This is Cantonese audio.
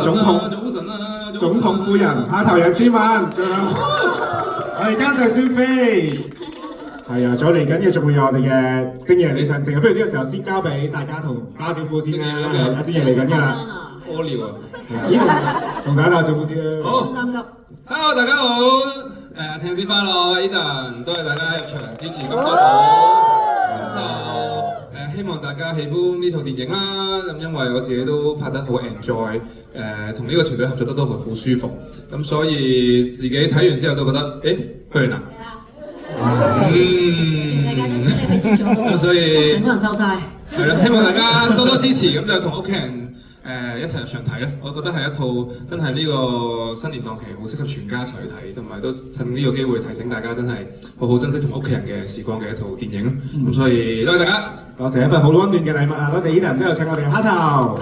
總統夫人，下頭人先問，我哋監製孫飛，係啊，再嚟緊嘅仲會有我哋嘅正爺李尚正，不如呢個時候先交俾大家同打招呼先啦，阿正爺嚟緊㗎啦，屙尿啊！咦，同大家打招呼先啦。好3級。Hello， 大家好，情人節快樂 ，Eden，多謝大家入場支持咁多套，就希望大家喜歡呢套電影啦。咁因為我自己都拍得好 enjoy，同呢個團隊合作得都好舒服，咁所以自己睇完之後都覺得，去完啦。全世界都知你俾錢咗，咁所以成個人收晒。係啦，希望大家多多支持，咁就同屋企人一齊入場睇啦。我覺得係一套真係呢個新年檔期好適合全家一齊去睇，同埋都趁呢個機會提醒大家真係好好珍惜同屋企人嘅時光嘅一套電影。咁所以多謝大家，多謝一份好溫暖嘅禮物啊！多謝 Eden，之後請我哋嘅蝦頭。